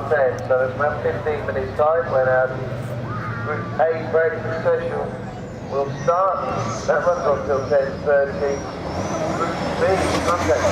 10, so there's about 15 minutes time when our Group A breakfast session will start. That runs on till 10:30. Group B, contact